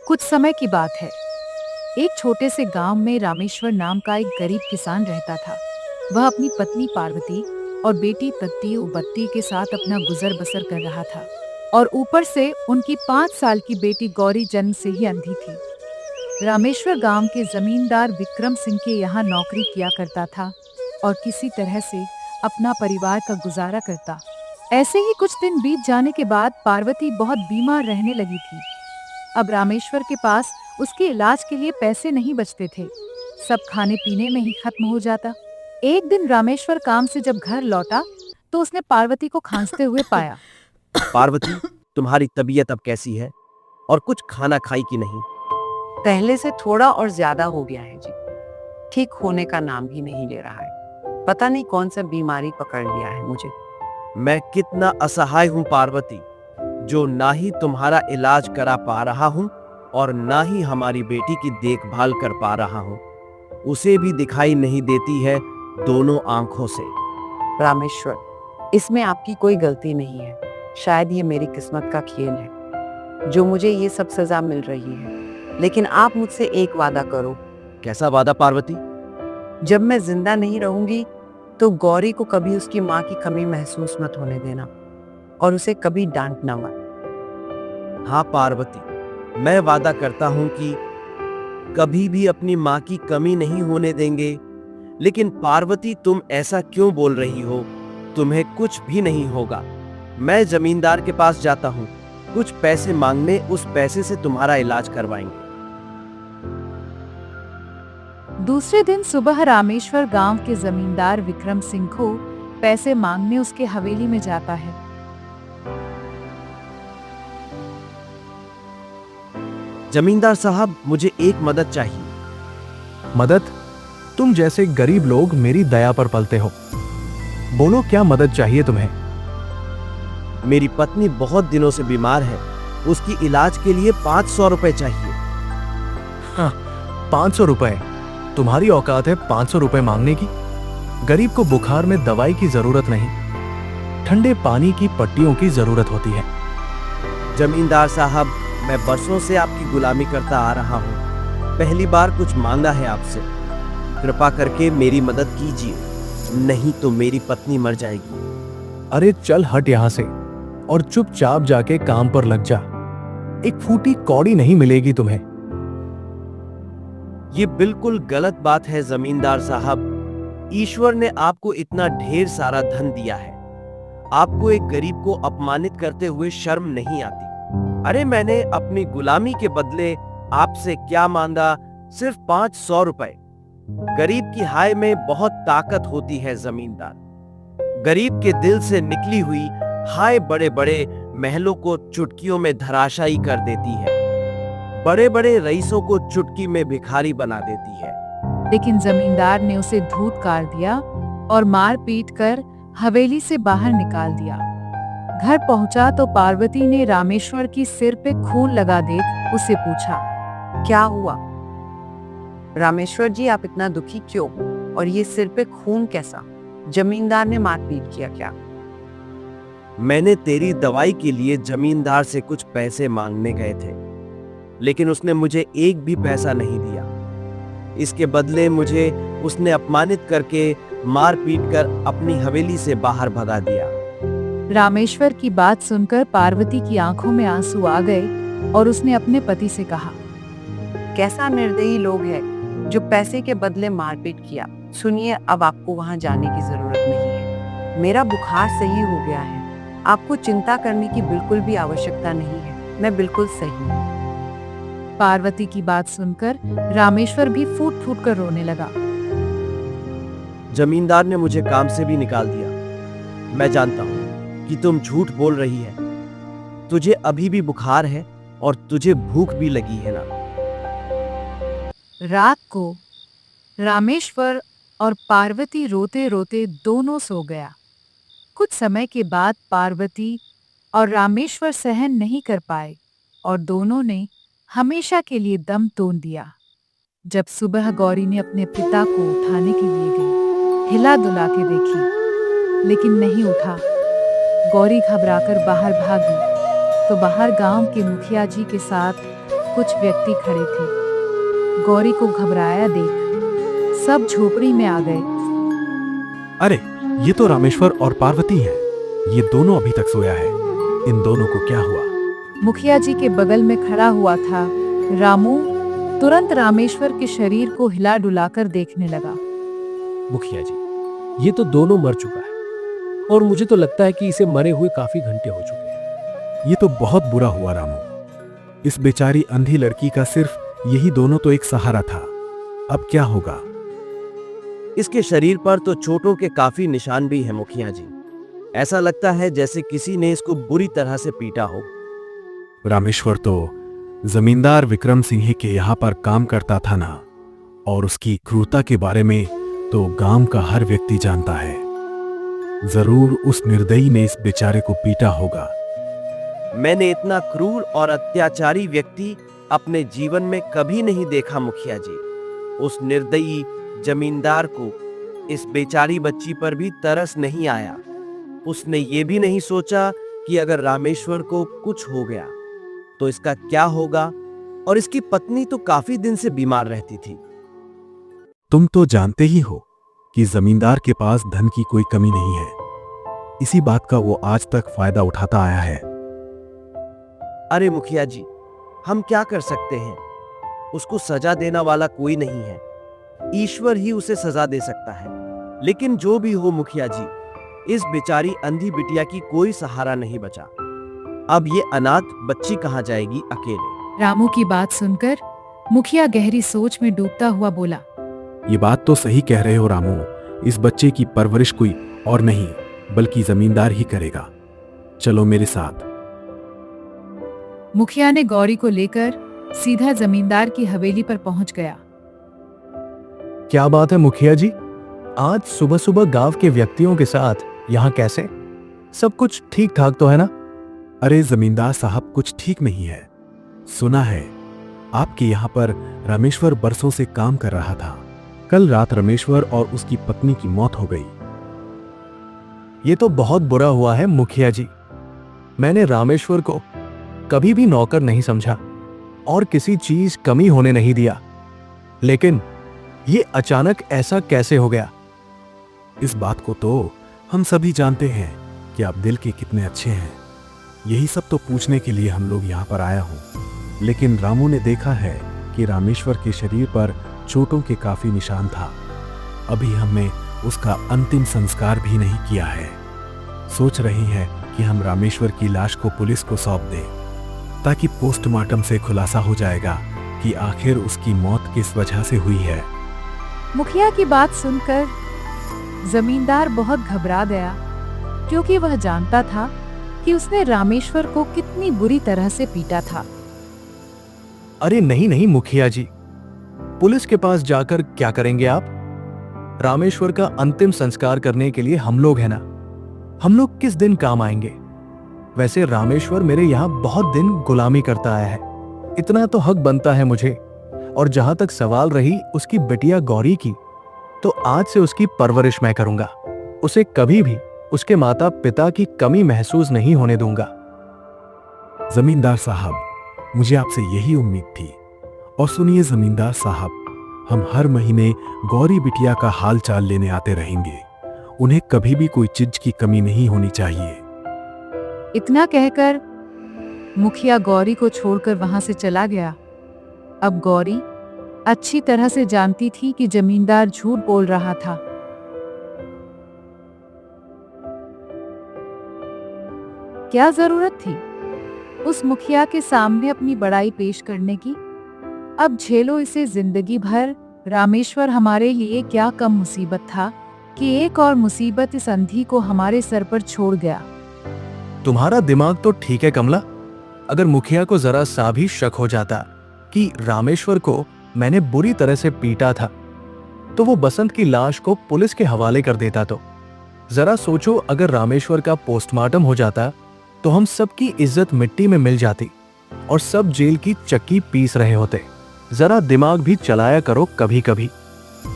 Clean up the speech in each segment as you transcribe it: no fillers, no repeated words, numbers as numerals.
कुछ समय की बात है। एक छोटे से गांव में रामेश्वर नाम का एक गरीब किसान रहता था। वह अपनी पत्नी पार्वती और बेटी तत्ती उबत्ती के साथ अपना गुजर बसर कर रहा था और ऊपर से उनकी 5 साल की बेटी गौरी जन्म से ही अंधी थी। रामेश्वर गांव के जमींदार विक्रम सिंह के यहाँ नौकरी किया करता था और किसी तरह से अपना परिवार का गुजारा करता। ऐसे ही कुछ दिन बीत जाने के बाद पार्वती बहुत बीमार रहने लगी थी। अब रामेश्वर के पास उसके इलाज के लिए पैसे नहीं बचते थे। सब खाने पीने में ही खत्म हो जाता। एक दिन रामेश्वर काम से जब घर लौटा तो उसने पार्वती को खांसते हुए पाया। पार्वती, तुम्हारी तबीयत अब कैसी है और कुछ खाना खाई कि नहीं? पहले से थोड़ा और ज्यादा हो गया है जी। ठीक होने का नाम ही नहीं ले रहा है। पता नहीं कौन सा बीमारी पकड़ लिया है मुझे। मैं कितना असहाय हूँ पार्वती, जो ना ही तुम्हारा इलाज करा पा रहा हूँ और ना ही हमारी बेटी की देखभाल कर पा रहा हूँ। उसे भी दिखाई नहीं देती है दोनों आंखों से। रामेश्वर, इसमें आपकी कोई गलती नहीं है। शायद ये मेरी किस्मत का खेल है जो मुझे ये सब सजा मिल रही है। लेकिन आप मुझसे एक वादा करो। कैसा वादा पार्वती? जब मैं जिंदा नहीं रहूंगी तो गौरी को कभी उसकी माँ की कमी महसूस मत होने देना और उसे कभी डांटना मत। हाँ पार्वती, मैं वादा करता हूँ कि कभी भी अपनी माँ की कमी नहीं होने देंगे। लेकिन पार्वती, तुम ऐसा क्यों बोल रही हो? तुम्हें कुछ भी नहीं होगा। मैं जमींदार के पास जाता हूँ, कुछ पैसे मांगने, उस पैसे से तुम्हारा इलाज करवाएंगे। दूसरे दिन सुबह रामेश्वर गांव के जमींदार विक्रम सिंह को पैसे मांगने उसके हवेली में जाता है। जमींदार साहब, मुझे एक मदद चाहिए। मदद? तुम जैसे गरीब लोग मेरी दया पर पलते हो। बोलो, क्या मदद चाहिए तुम्हें? मेरी पत्नी बहुत दिनों से बीमार है, उसकी इलाज के लिए 500 रुपए चाहिए। हाँ, 500 रुपए? तुम्हारी औकात है 500 रुपए मांगने की? गरीब को बुखार में दवाई की जरूरत नहीं, ठंडे पानी की पट्टियों की जरूरत होती है। जमींदार साहब, मैं बरसों से आपकी गुलामी करता आ रहा हूँ। पहली बार कुछ मांगा है आपसे। कृपा करके मेरी मदद कीजिए, नहीं तो मेरी पत्नी मर जाएगी। अरे चल हट यहां से और चुपचाप जाके काम पर लग जा। एक फूटी कौड़ी नहीं मिलेगी तुम्हें। ये बिल्कुल गलत बात है जमींदार साहब। ईश्वर ने आपको इतना ढेर सारा धन दिया है, आपको एक गरीब को अपमानित करते हुए शर्म नहीं आती? अरे मैंने अपनी गुलामी के बदले आपसे क्या मांगा? सिर्फ 500 रुपए। गरीब की हाय में बहुत ताकत होती है जमींदार। गरीब के दिल से निकली हुई हाय बड़े बड़े महलों को चुटकियों में धराशायी कर देती है, बड़े बड़े रईसों को चुटकी में भिखारी बना देती है। लेकिन जमींदार ने उसे धूतकार दिया और मार पीट कर हवेली से बाहर निकाल दिया। घर पहुंचा तो पार्वती ने रामेश्वर की सिर पे खून लगा देख उसे पूछा, क्या हुआ? रामेश्वर जी, आप इतना दुखी क्यों? और ये सिर पे खून कैसा? जमींदार ने मारपीट किया क्या? मैंने तेरी दवाई के लिए जमींदार से कुछ पैसे मांगने गए थे, लेकिन उसने मुझे एक भी पैसा नहीं दिया। इसके बदले मुझे उसने अपमानित करके मार पीट कर अपनी हवेली से बाहर भगा दिया। रामेश्वर की बात सुनकर पार्वती की आंखों में आंसू आ गए और उसने अपने पति से कहा, कैसा निर्दयी लोग हैं जो पैसे के बदले मारपीट किया। सुनिए, अब आपको वहां जाने की जरूरत नहीं है। मेरा बुखार सही हो गया है। आपको चिंता करने की बिल्कुल भी आवश्यकता नहीं है। मैं बिल्कुल सही हूँ। पार्वती की बात सुनकर रामेश्वर भी फूट फूट कर रोने लगा। जमींदार ने मुझे काम से भी निकाल दिया। मैं जानता हूं कि तुम झूठ बोल रही है। तुझे अभी भी बुखार है और तुझे भूख भी लगी है ना? रात को रामेश्वर और पार्वती रोते रोते दोनों सो गया। कुछ समय के बाद पार्वती और रामेश्वर सहन नहीं कर पाए और दोनों ने हमेशा के लिए दम तोड़ दिया। जब सुबह गौरी ने अपने पिता को उठाने के लिए गई, हिला डुला के देखी, लेकिन नहीं उठा। गौरी घबराकर बाहर भागी तो बाहर गांव के मुखिया जी के साथ कुछ व्यक्ति खड़े थे। गौरी को घबराया देख सब झोपड़ी में आ गए। अरे ये तो रामेश्वर और पार्वती हैं। ये दोनों अभी तक सोया है। इन दोनों को क्या हुआ? मुखिया जी के बगल में खड़ा हुआ था रामू तुरंत रामेश्वर के शरीर को हिला डुलाकर देखने लगा। मुखिया जी, ये तो दोनों मर चुका है और मुझे तो लगता है कि इसे मरे हुए काफी घंटे हो चुके हैं। ये तो बहुत बुरा हुआ रामू। इस बेचारी अंधी लड़की का सिर्फ यही दोनों तो एक सहारा था। अब क्या होगा? इसके शरीर पर तो चोटों के काफी निशान भी हैं मुखिया जी। ऐसा लगता है जैसे किसी ने इसको बुरी तरह से पीटा हो। रामेश्वर तो जमींदार विक्रम सिंह के यहाँ पर काम करता था ना, और उसकी क्रूरता के बारे में तो गांव का हर व्यक्ति जानता है। जरूर उस निर्दयी ने इस बेचारे को पीटा होगा। मैंने इतना क्रूर और अत्याचारी व्यक्ति अपने जीवन में कभी नहीं देखा मुखिया जी। उस निर्दयी जमींदार को इस बेचारी बच्ची पर भी तरस नहीं आया। उसने ये भी नहीं सोचा कि अगर रामेश्वर को कुछ हो गया तो इसका क्या होगा। और इसकी पत्नी तो काफी दिन से बीमार रहती थी। तुम तो जानते ही हो कि जमींदार के पास धन की कोई कमी नहीं है। इसी बात का वो आज तक फायदा उठाता आया है। अरे मुखिया जी, हम क्या कर सकते हैं? उसको सजा देना वाला कोई नहीं है। ईश्वर ही उसे सजा दे सकता है। लेकिन जो भी हो मुखिया जी, इस बेचारी अंधी बिटिया की कोई सहारा नहीं बचा। अब ये अनाथ बच्ची कहाँ जाएगी अकेले? रामू की बात सुनकर मुखिया गहरी सोच में डूबता हुआ बोला। ये बात तो सही कह रहे हो रामू। इस बच्चे की परवरिश कोई और नहीं बल्कि जमींदार ही करेगा। चलो मेरे साथ। मुखिया ने गौरी को लेकर सीधा जमींदार की हवेली पर पहुंच गया। क्या बात है मुखिया जी, आज सुबह सुबह गांव के व्यक्तियों के साथ यहाँ कैसे? सब कुछ ठीक ठाक तो है ना? अरे जमींदार साहब, कुछ ठीक नहीं है। सुना है आपके यहाँ पर रामेश्वर बरसों से काम कर रहा था। कल रात रामेश्वर और उसकी पत्नी की मौत हो गई। ये तो बहुत बुरा हुआ है मुखिया जी। मैंने रामेश्वर को कभी भी नौकर नहीं समझा और किसी चीज कमी होने नहीं दिया, लेकिन ये अचानक ऐसा कैसे हो गया? इस बात को तो हम सभी जानते हैं कि आप दिल के कितने अच्छे हैं। यही सब तो पूछने के लिए हम लोग यहाँ पर आया हूँ। लेकिन रामू ने देखा है कि रामेश्वर के शरीर पर चोटों के काफी निशान था। अभी हमने उसका अंतिम संस्कार भी नहीं किया है। सोच रहे हैं कि हम रामेश्वर की लाश को पुलिस को सौंप दें, ताकि पोस्टमार्टम से खुलासा हो जाएगा कि आखिर उसकी मौत किस वजह से हुई है। मुखिया की बात सुनकर जमींदार बहुत घबरा गया, क्योंकि वह जानता था कि उसने रामेश्वर को कितनी बुरी तरह से पीटा था। अरे नहीं नहीं मुखिया जी, पुलिस के पास जाकर क्या करेंगे आप? रामेश्वर का अंतिम संस्कार करने के लिए हम लोग हैं ना। हम लोग किस दिन काम आएंगे? वैसे रामेश्वर मेरे यहाँ बहुत दिन गुलामी करता आया है, इतना तो हक बनता है मुझे। और जहां तक सवाल रही उसकी बिटिया गौरी की, तो आज से उसकी परवरिश मैं करूंगा। उसे कभी भी उसके माता पिता की कमी महसूस नहीं होने दूंगा। जमींदार साहब, मुझे आपसे यही उम्मीद थी। और सुनिए जमींदार साहब, हम हर महीने गौरी बिटिया का हाल चाल लेने आते रहेंगे। उन्हें कभी भी कोई चीज की कमी नहीं होनी चाहिए। इतना कहकर मुखिया गौरी को छोड़कर वहां से चला गया। अब गौरी अच्छी तरह से जानती थी कि जमींदार झूठ बोल रहा था। क्या जरूरत थी उस मुखिया के सामने अपनी बड़ाई पेश करने की? अब झेलो इसे जिंदगी भर। रामेश्वर हमारे लिए क्या कम मुसीबत था कि एक और मुसीबत इस अंधी को हमारे सर पर छोड़ गया। तुम्हारा दिमाग तो ठीक है कमला। अगर मुखिया को जरा सा भी शक हो जाता कि रामेश्वर को मैंने बुरी तरह से पीटा था, तो वो बसंत की लाश को पुलिस के हवाले कर देता। तो जरा सोचो, अगर रामेश्वर का पोस्टमार्टम हो जाता तो हम सबकी इज्जत मिट्टी में मिल जाती और सब जेल की चक्की पीस रहे होते। जरा दिमाग भी चलाया करो कभी कभी।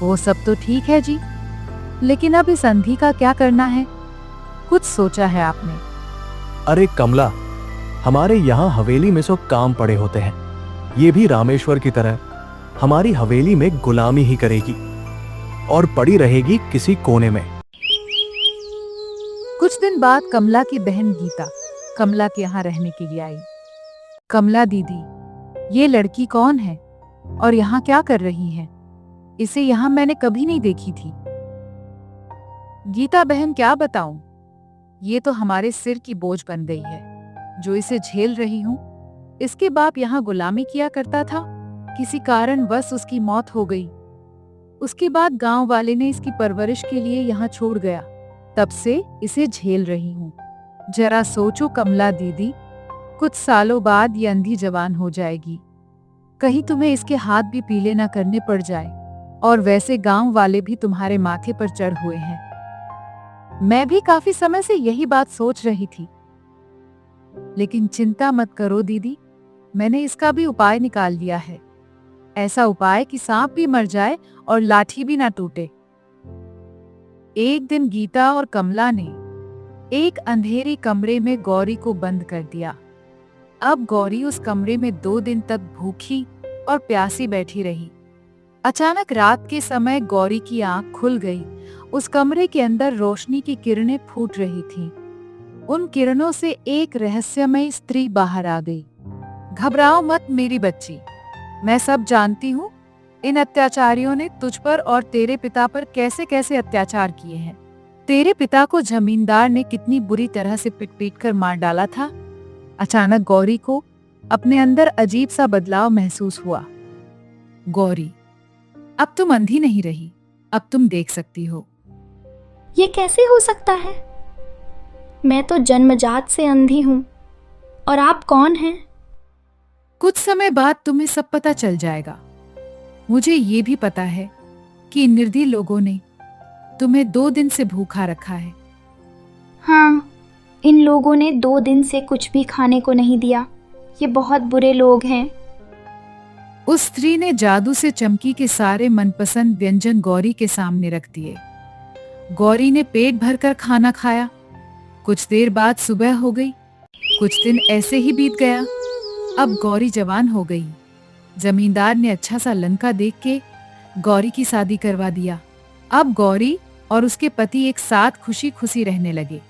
वो सब तो ठीक है जी, लेकिन अब इस अंधी का क्या करना है? कुछ सोचा है आपने? अरे कमला, हमारे यहाँ हवेली में सो काम पड़े होते हैं। ये भी रामेश्वर की तरह हमारी हवेली में गुलामी ही करेगी और पड़ी रहेगी किसी कोने में। कुछ दिन बाद कमला की बहन गीता कमला के यहाँ रहने के लिए आई। कमला दीदी, ये लड़की कौन है और यहाँ क्या कर रही है? इसे यहाँ मैंने कभी नहीं देखी थी। गीता बहन, क्या बताऊं, ये तो हमारे सिर की बोझ बन गई है जो इसे झेल रही हूँ। इसके बाप यहाँ गुलामी किया करता था, किसी कारणवश उसकी मौत हो गई। उसके बाद गांव वाले ने इसकी परवरिश के लिए यहाँ छोड़ गया, तब से इसे झेल रही हूँ। जरा सोचो कमला दीदी, कुछ सालों बाद ये अंधी जवान हो जाएगी, कहीं तुम्हें इसके हाथ भी पीले ना करने पड़ जाए। और वैसे गांव वाले भी तुम्हारे माथे पर चढ़ हुए हैं। मैं भी काफी समय से यही बात सोच रही थी, लेकिन चिंता मत करो दीदी, मैंने इसका भी उपाय निकाल लिया है। ऐसा उपाय कि सांप भी मर जाए और लाठी भी ना टूटे। एक दिन गीता और कमला ने एक अंधेरी कमरे में गौरी को बंद कर दिया। अब गौरी उस कमरे में 2 दिन तक भूखी और प्यासी बैठी रही। अचानक रात के समय गौरी की आंख खुल गई। उस कमरे के अंदर रोशनी की किरणें फूट रही थीं। उन किरणों से एक रहस्यमयी स्त्री बाहर आ गई। घबराओ मत मेरी बच्ची, मैं सब जानती हूँ। इन अत्याचारियों ने तुझ पर और तेरे पिता पर कैसे कैसे अत्याचार किए हैं। तेरे पिता को जमींदार ने कितनी बुरी तरह से पिट पीट कर मार डाला था। अचानक गौरी को अपने अंदर अजीब सा बदलाव महसूस हुआ। गौरी, अब तुम अंधी नहीं रही, अब तुम देख सकती हो। ये कैसे हो सकता है? मैं तो जन्मजात से अंधी हूँ। और आप कौन हैं? कुछ समय बाद तुम्हें सब पता चल जाएगा। मुझे ये भी पता है कि इन निर्दयी लोगों ने तुम्हें 2 दिन से भूखा रखा है। हाँ, इन लोगों ने 2 दिन से कुछ भी खाने को नहीं दिया। ये बहुत बुरे लोग हैं। उस स्त्री ने जादू से चमकी के सारे मनपसंद व्यंजन गौरी के सामने रख दिए। गौरी ने पेट भरकर खाना खाया। कुछ देर बाद सुबह हो गई। कुछ दिन ऐसे ही बीत गया। अब गौरी जवान हो गई। जमींदार ने अच्छा सा लंका देख के गौरी की शादी करवा दिया। अब गौरी और उसके पति एक साथ खुशी खुशी रहने लगे।